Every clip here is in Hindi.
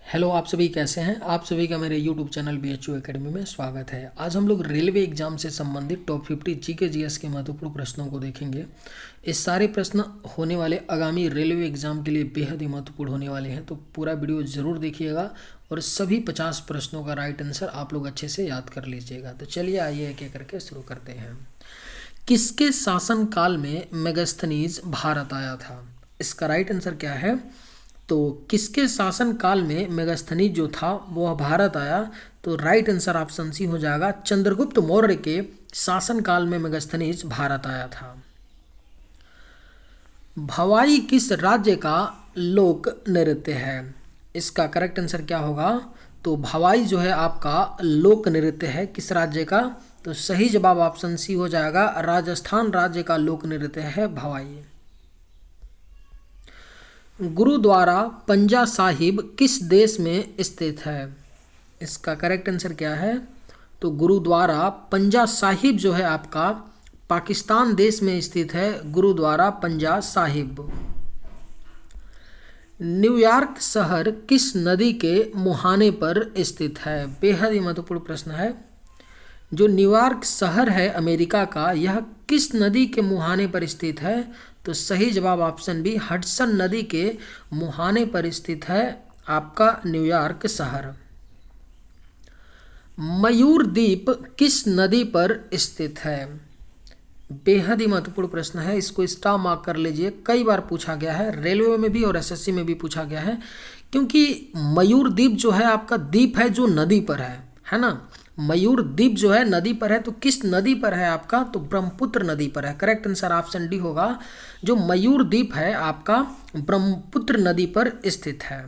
हेलो, आप सभी कैसे हैं। आप सभी का मेरे यूट्यूब चैनल BHU एकेडमी में स्वागत है। आज हम लोग रेलवे एग्जाम से संबंधित टॉप 50 जीके जीएस के महत्वपूर्ण प्रश्नों को देखेंगे। ये सारे प्रश्न होने वाले आगामी रेलवे एग्जाम के लिए बेहद ही महत्वपूर्ण होने वाले हैं, तो पूरा वीडियो ज़रूर देखिएगा और सभी 50 प्रश्नों का राइट आंसर आप लोग अच्छे से याद कर लीजिएगा। तो चलिए आइए एक एक करके शुरू करते हैं। किसके शासनकाल में मेगास्थनीज भारत आया था? इसका राइट आंसर क्या है? तो किसके शासन काल में मेगास्थनीज जो था वह भारत आया? तो राइट आंसर ऑप्शन सी हो जाएगा, चंद्रगुप्त मौर्य के शासन काल में मेगास्थनीज भारत आया था। भवाई किस राज्य का लोक नृत्य है? इसका करेक्ट आंसर क्या होगा? तो भवाई जो है आपका लोक नृत्य है, किस राज्य का? तो सही जवाब ऑप्शन सी हो जाएगा, राजस्थान राज्य का लोक नृत्य है भवाई। गुरुद्वारा पंजा साहिब किस देश में स्थित है? इसका करेक्ट आंसर क्या है? तो गुरुद्वारा पंजा साहिब जो है आपका पाकिस्तान देश में स्थित है, गुरुद्वारा पंजा साहिब। न्यूयॉर्क शहर किस नदी के मुहाने पर स्थित है? बेहद ही महत्वपूर्ण प्रश्न है। जो न्यूयॉर्क शहर है अमेरिका का, यह किस नदी के मुहाने पर स्थित है? तो सही जवाब ऑप्शन बी, हडसन नदी के मुहाने पर स्थित है आपका न्यूयॉर्क शहर। मयूर द्वीप किस नदी पर स्थित है? बेहद ही महत्वपूर्ण प्रश्न है, इसको स्टार मार्क कर लीजिए। कई बार पूछा गया है, रेलवे में भी और एसएससी में भी पूछा गया है, क्योंकि मयूर द्वीप जो है आपका द्वीप है जो नदी पर है ना। मयूर द्वीप जो है नदी पर है, तो किस नदी पर है आपका? तो ब्रह्मपुत्र नदी पर है। करेक्ट आंसर ऑप्शन डी होगा, जो मयूर द्वीप है आपका ब्रह्मपुत्र नदी पर स्थित है।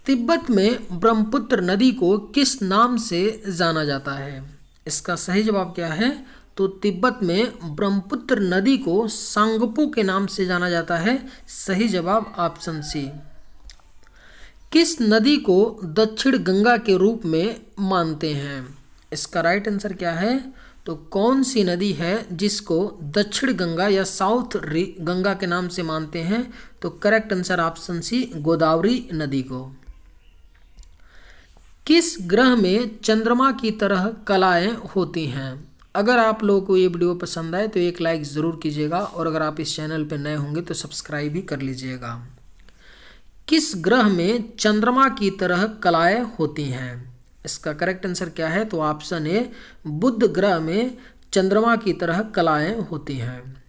तिब्बत में ब्रह्मपुत्र नदी को किस नाम से जाना जाता है? इसका सही जवाब क्या है? तो तिब्बत में ब्रह्मपुत्र नदी को सांगपो के नाम से जाना जाता है। सही जवाब ऑप्शन सी। किस नदी को दक्षिण गंगा के रूप में मानते हैं? इसका राइट आंसर क्या है? तो कौन सी नदी है जिसको दक्षिण गंगा या साउथ गंगा के नाम से मानते हैं? तो correct answer option C, Godavari नदी को। किस ग्रह में चंद्रमा की तरह कलाएं होती हैं? अगर आप लोगों को ये वीडियो पसंद आए तो एक लाइक ज़रूर कीजिएगा, और अगर आप इस चैनल पर नए होंगे तो सब्सक्राइब भी कर लीजिएगा। किस ग्रह में चंद्रमा की तरह कलाएं होती हैं? इसका करेक्ट आंसर क्या है? तो ऑप्शन ए, बुध ग्रह में चंद्रमा की तरह कलाएं होती हैं।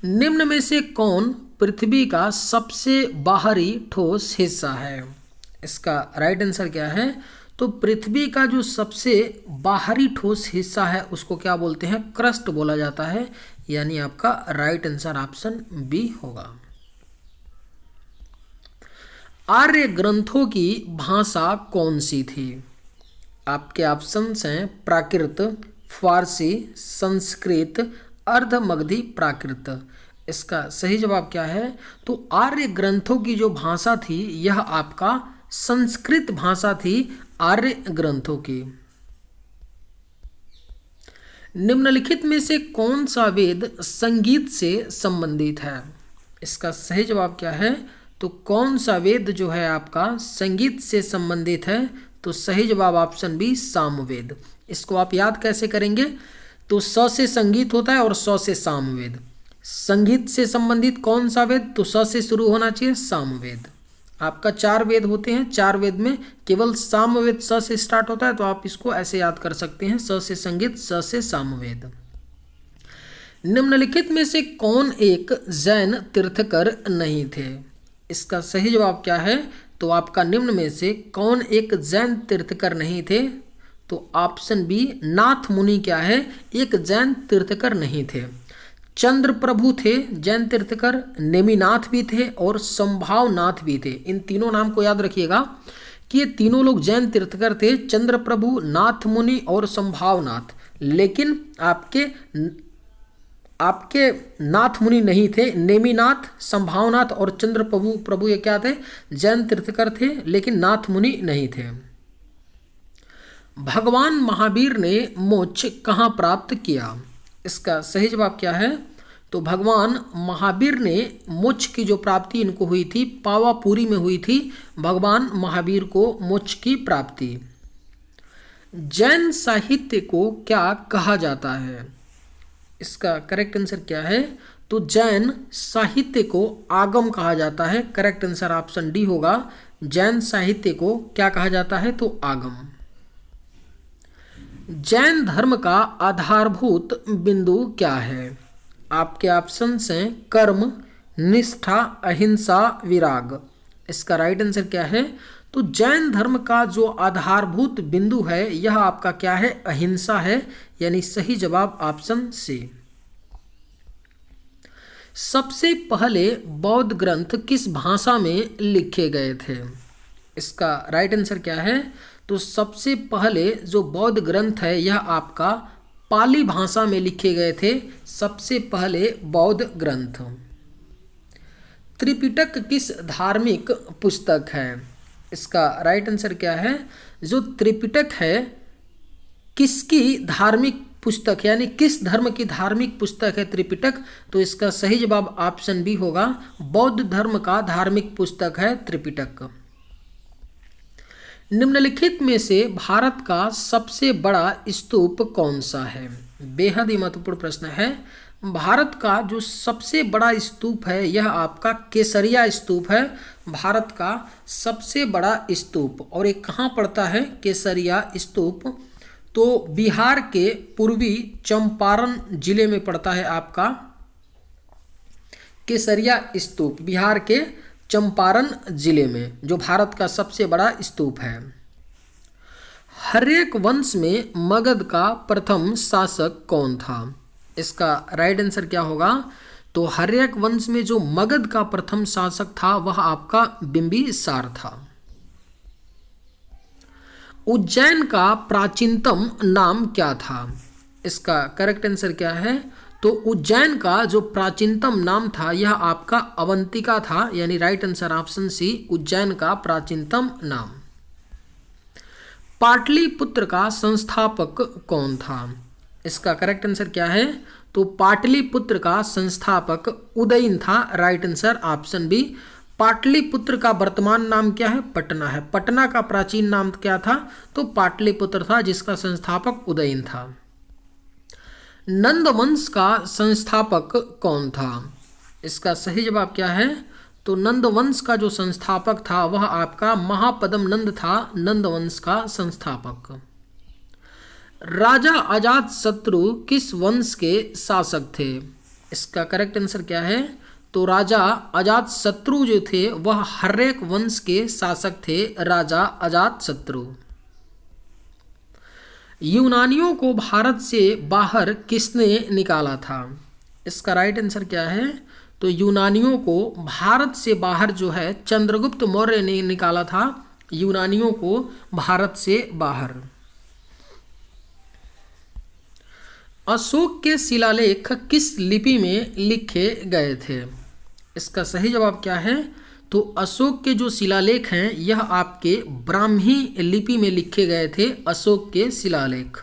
निम्न में से कौन पृथ्वी का सबसे बाहरी ठोस हिस्सा है? इसका राइट आंसर क्या है? तो पृथ्वी का जो सबसे बाहरी ठोस हिस्सा है उसको क्या बोलते हैं? क्रस्ट बोला जाता है, यानी आपका राइट आंसर ऑप्शन बी होगा। आर्य ग्रंथों की भाषा कौन सी थी? आपके ऑप्शंस हैं प्राकृत, फारसी, संस्कृत, अर्धमगधी प्राकृत। इसका सही जवाब क्या है? तो आर्य ग्रंथों की जो भाषा थी यह आपका संस्कृत भाषा थी, आर्य ग्रंथों की। निम्नलिखित में से कौन सा वेद संगीत से संबंधित है? इसका सही जवाब क्या है? तो कौन सा वेद जो है आपका संगीत से संबंधित है? तो सही जवाब ऑप्शन बी, सामवेद। इसको आप याद कैसे करेंगे? तो स से संगीत होता है और स से सामवेद। संगीत से संबंधित कौन सा वेद? तो स से शुरू होना चाहिए, सामवेद। आपका 4 वेद होते हैं, 4 वेद में केवल सामवेद स से स्टार्ट होता है, तो आप इसको ऐसे याद कर सकते हैं, स से संगीत, स से सामवेद। निम्नलिखित में से कौन एक जैन तीर्थकर नहीं थे? इसका सही जवाब क्या है? तो आपका निम्न में से कौन एक जैन तीर्थकर नहीं थे? तो ऑप्शन बी, नाथ मुनि क्या है, एक जैन तीर्थकर नहीं थे। चंद्र प्रभु थे जैन तीर्थकर, नेमिनाथ भी थे और संभावनाथ भी थे। इन तीनों नाम को याद रखिएगा कि ये तीनों लोग जैन तीर्थकर थे, चंद्र प्रभु, नाथ मुनि और संभावनाथ। लेकिन आपके नाथ मुनि नहीं थे। नेमिनाथ, संभावनाथ और चंद्र प्रभु ये क्या थे? जैन तीर्थकर थे, लेकिन नाथ मुनि नहीं थे। भगवान महावीर ने मोक्ष कहाँ प्राप्त किया? इसका सही जवाब क्या है? तो भगवान महावीर ने मोक्ष की जो प्राप्ति इनको हुई थी पावापुरी में हुई थी, भगवान महावीर को मोक्ष की प्राप्ति। जैन साहित्य को क्या कहा जाता है? इसका करेक्ट आंसर क्या है? तो जैन साहित्य को आगम कहा जाता है। करेक्ट आंसर ऑप्शन डी होगा। जैन साहित्य को क्या कहा जाता है? तो आगम। जैन धर्म का आधारभूत बिंदु क्या है? आपके ऑप्शंस हैं कर्म, निष्ठा, अहिंसा, विराग। इसका राइट आंसर क्या है? तो जैन धर्म का जो आधारभूत बिंदु है यह आपका क्या है? अहिंसा है, यानी सही जवाब ऑप्शन सी। सबसे पहले बौद्ध ग्रंथ किस भाषा में लिखे गए थे? इसका राइट आंसर क्या है? तो सबसे पहले जो बौद्ध ग्रंथ है यह आपका पाली भाषा में लिखे गए थे। सबसे पहले बौद्ध ग्रंथ। त्रिपिटक किस धार्मिक पुस्तक है? इसका राइट आंसर क्या है? जो त्रिपिटक है किसकी धार्मिक पुस्तक, यानी किस धर्म की धार्मिक पुस्तक है त्रिपिटक? तो इसका सही जवाब ऑप्शन बी होगा। बौद्ध धर्म का धार्मिक पुस्तक है त्रिपिटक। निम्नलिखित में से भारत का सबसे बड़ा स्तूप कौन सा है? बेहद ही महत्वपूर्ण प्रश्न है। भारत का जो सबसे बड़ा स्तूप है यह आपका केसरिया स्तूप है। भारत का सबसे बड़ा स्तूप, और ये कहाँ पड़ता है केसरिया स्तूप? तो बिहार के पूर्वी चंपारण जिले में पड़ता है आपका केसरिया स्तूप। बिहार के चंपारण जिले में जो भारत का सबसे बड़ा स्तूप है। हर्यक वंश में मगध का प्रथम शासक कौन था? इसका राइट आंसर क्या होगा? तो हर्यक वंश में जो मगध का प्रथम शासक था वह आपका बिंबिसार था। उज्जैन का प्राचीनतम नाम क्या था? इसका करेक्ट आंसर क्या है? तो उज्जैन का जो प्राचीनतम नाम था यह आपका अवंतिका था, यानी right answer option C, Ujjain का प्राचीनतम नाम। पाटलिपुत्र का संस्थापक कौन था? इसका करेक्ट आंसर क्या है? तो पाटलिपुत्र का संस्थापक उदयन था। Right answer option B. Pataliputra का वर्तमान नाम क्या है? पटना है। पटना का प्राचीन नाम क्या था? तो पाटलिपुत्र था, जिसका संस्थापक उदयन था। नंद वंश का संस्थापक कौन था? इसका सही जवाब क्या है? तो नंद वंश का जो संस्थापक था वह आपका महापद्म नंद था, नंद वंश का संस्थापक। राजा अजातशत्रु किस वंश के शासक थे? इसका करेक्ट आंसर क्या है? तो राजा अजातशत्रु जो थे वह हर्यक वंश के शासक थे, राजा अजातशत्रु। यूनानियों को भारत से बाहर किसने निकाला था? इसका राइट आंसर क्या है? तो यूनानियों को भारत से बाहर जो है चंद्रगुप्त मौर्य ने निकाला था, यूनानियों को भारत से बाहर। अशोक के शिलालेख किस लिपि में लिखे गए थे? इसका सही जवाब क्या है? तो अशोक के जो शिलालेख हैं यह आपके ब्राह्मी लिपि में लिखे गए थे, अशोक के शिलालेख।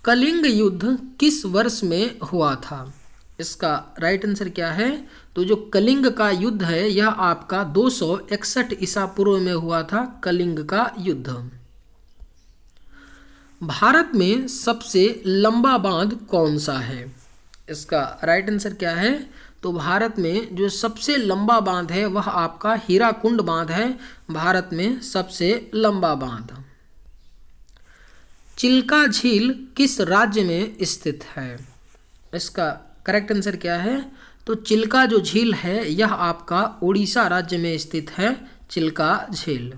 कलिंग युद्ध किस वर्ष में हुआ था? इसका राइट आंसर क्या है? तो जो कलिंग का युद्ध है यह आपका 261 ईसा पूर्व में हुआ था, कलिंग का युद्ध। भारत में सबसे लंबा बांध कौन सा है? इसका राइट आंसर क्या है? तो भारत में जो सबसे लंबा बांध है वह आपका हीराकुंड बांध है, भारत में सबसे लंबा बांध। चिल्का झील किस राज्य में स्थित है? इसका करेक्ट आंसर क्या है? तो चिल्का जो झील है यह आपका उड़ीसा राज्य में स्थित है, चिल्का झील।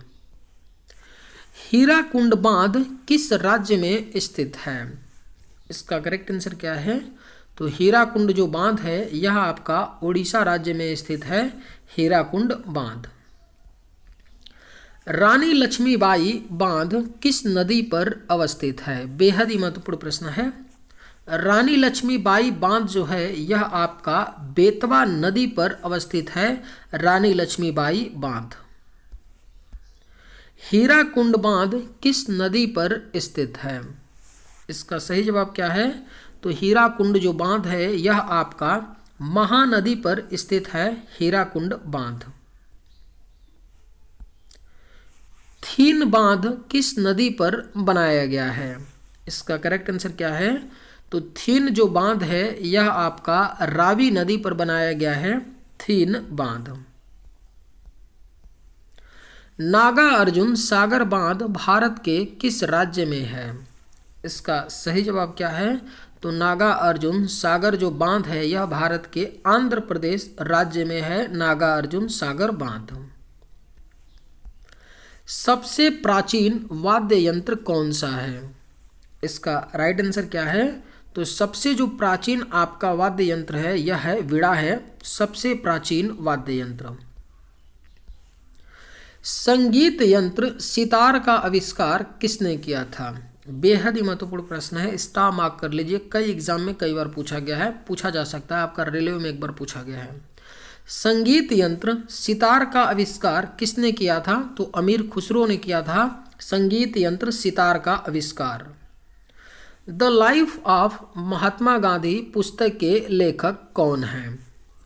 हीराकुंड बांध किस राज्य में स्थित है? इसका करेक्ट आंसर क्या है? तो हीराकुंड जो बांध है यह आपका उड़ीसा राज्य में स्थित है, हीराकुंड बांध। रानी लक्ष्मीबाई बांध किस नदी पर अवस्थित है? बेहद ही महत्वपूर्ण प्रश्न है। रानी लक्ष्मीबाई बांध जो है यह आपका बेतवा नदी पर अवस्थित है, रानी लक्ष्मीबाई बांध। हीराकुंड बांध किस नदी पर स्थित है? इसका सही जवाब क्या है? तो हीराकुंड जो बांध है यह आपका महानदी पर स्थित है, हीराकुंड बांध। थीन बांध किस नदी पर बनाया गया है? इसका करेक्ट आंसर क्या है? तो थीन जो बांध है यह आपका रावी नदी पर बनाया गया है, थीन बांध। नागार्जुन सागर बांध भारत के किस राज्य में है? इसका सही जवाब क्या है? तो नागार्जुन सागर जो बांध है यह भारत के आंध्र प्रदेश राज्य में है, नागार्जुन सागर बांध। सबसे प्राचीन वाद्य यंत्र कौन सा है? इसका राइट आंसर क्या है? तो सबसे जो प्राचीन आपका वाद्य यंत्र है यह है वीणा है, सबसे प्राचीन वाद्य यंत्र। संगीत यंत्र सितार का आविष्कार किसने किया था? बेहद ही महत्वपूर्ण प्रश्न है, स्टार मार्क कर लीजिए। कई एग्जाम में कई बार पूछा गया है, पूछा जा सकता है, आपका रेलवे में एक बार पूछा गया है। संगीत यंत्र सितार का आविष्कार किसने किया था? तो अमीर खुसरो ने किया था संगीत यंत्र सितार का आविष्कार। The life of Mahatma Gandhi पुस्तक के लेखक कौन है?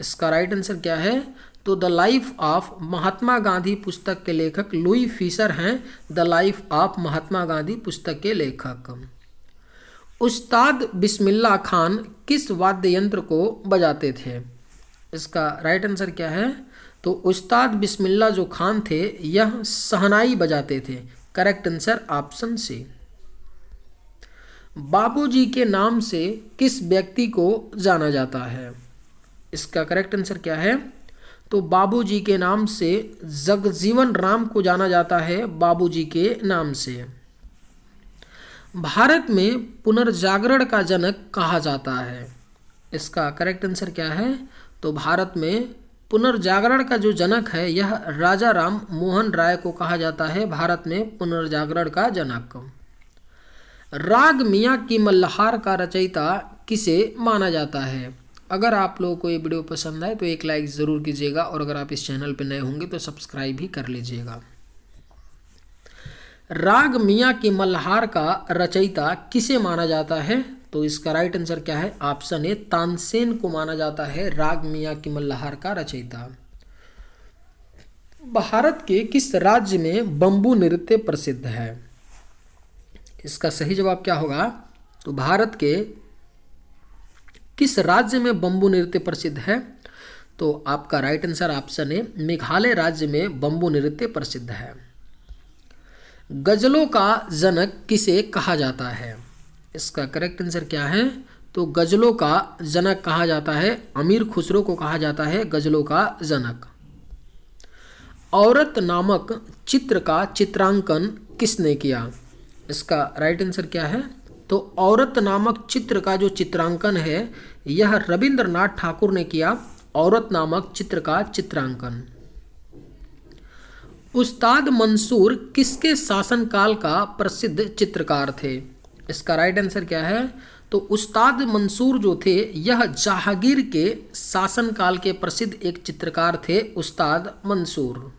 इसका राइट आंसर क्या है? तो the life of Mahatma Gandhi पुस्तक के लेखक लुई फिशर हैं, the life of Mahatma Gandhi पुस्तक के लेखक। उस्ताद बिस्मिल्लाह खान किस वाद्य यंत्र को बजाते थे? इसका राइट आंसर क्या है? तो उस्ताद बिस्मिल्लाह जो खान थे यह शहनाई बजाते थे, करेक्ट आंसर ऑप्शन सी। बाबूजी के नाम से किस व्यक्ति को जाना जाता है? इसका करेक्ट आंसर क्या है? तो बाबूजी के नाम से जगजीवन राम को जाना जाता है, बाबूजी के नाम से। भारत में पुनर्जागरण का जनक कहा जाता है। इसका करेक्ट आंसर क्या है? तो भारत में पुनर्जागरण का जो जनक है यह राजा राम मोहन राय को कहा जाता है, भारत में पुनर्जागरण का जनक। राग मियाँ की मल्हार का रचयिता किसे माना जाता है? अगर आप लोगों को ये वीडियो पसंद आए तो एक लाइक ज़रूर कीजिएगा, और अगर आप इस चैनल पर नए होंगे तो सब्सक्राइब भी कर लीजिएगा। राग मियाँ की मल्हार का रचयिता किसे माना जाता है? तो इसका राइट आंसर क्या है? ऑप्शन ए, तानसेन को माना जाता है राग मियाँ की मल्हार का रचयिता। भारत के किस राज्य में बंबू नृत्य प्रसिद्ध है? इसका सही जवाब क्या होगा? तो भारत के किस राज्य में बंबू नृत्य प्रसिद्ध है? तो आपका right answer option A, Meghalaya राज्य में बंबू नृत्य प्रसिद्ध है। गजलों का जनक किसे कहा जाता है? इसका करेक्ट आंसर क्या है? तो गजलों का जनक कहा जाता है, अमीर खुसरो को कहा जाता है गजलों का जनक। औरत नामक चित्र का चित्रांकन किसने किया? इसका राइट आंसर क्या है? तो औरत नामक चित्र का जो चित्रांकन है यह रविंद्रनाथ ठाकुर ने किया, औरत नामक चित्र का चित्रांकन। उस्ताद मंसूर किसके शासनकाल का प्रसिद्ध चित्रकार थे? इसका राइट आंसर क्या है? तो उस्ताद मंसूर जो थे यह जहांगीर के शासनकाल के प्रसिद्ध एक चित्रकार थे, उस्ताद मंसूर।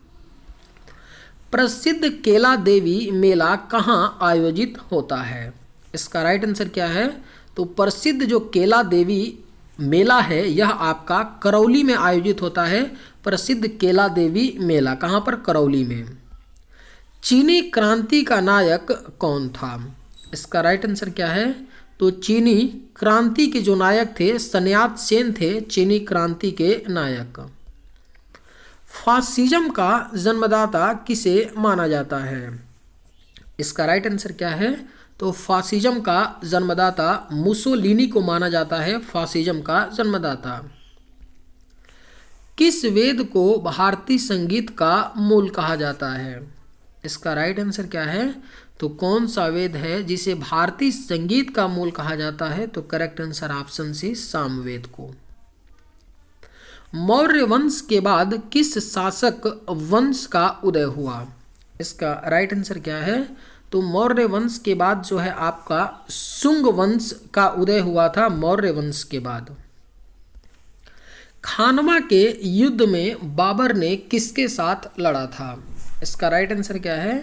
प्रसिद्ध केला देवी मेला कहाँ आयोजित होता है? इसका राइट आंसर क्या है? तो प्रसिद्ध जो केला देवी मेला है यह आपका करौली में आयोजित होता है, प्रसिद्ध केला देवी मेला कहाँ पर? करौली में। चीनी क्रांति का नायक कौन था? इसका राइट आंसर क्या है? तो चीनी क्रांति के जो नायक थे सन्यात सेन थे, चीनी क्रांति के नायक। फासिज्म का जन्मदाता किसे माना जाता है? इसका राइट आंसर क्या है? तो फासिज्म का जन्मदाता मुसोलिनी को माना जाता है, फासिज्म का जन्मदाता। किस वेद को भारतीय संगीत का मूल कहा जाता है? इसका राइट आंसर क्या है? तो कौन सा वेद है जिसे भारतीय संगीत का मूल कहा जाता है? तो correct answer option C, Samaveda को। मौर्य वंश के बाद किस शासक वंश का उदय हुआ? इसका राइट आंसर क्या है? तो मौर्य वंश के बाद जो है आपका शुंग वंश का उदय हुआ था, मौर्य वंश के बाद। खानवा के युद्ध में बाबर ने किसके साथ लड़ा था? इसका राइट आंसर क्या है?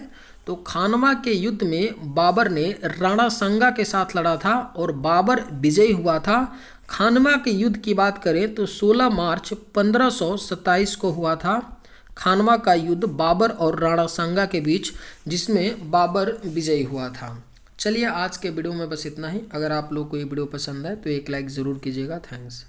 तो खानवा के युद्ध में बाबर ने राणा सांगा के साथ लड़ा था और बाबर विजयी हुआ था। खानवा के युद्ध की बात करें तो 16 मार्च 1527 को हुआ था खानवा का युद्ध बाबर और राणा सांगा के बीच, जिसमें बाबर विजयी हुआ था। चलिए आज के वीडियो में बस इतना ही। अगर आप लोग को ये वीडियो पसंद है तो एक लाइक ज़रूर कीजिएगा। थैंक्स।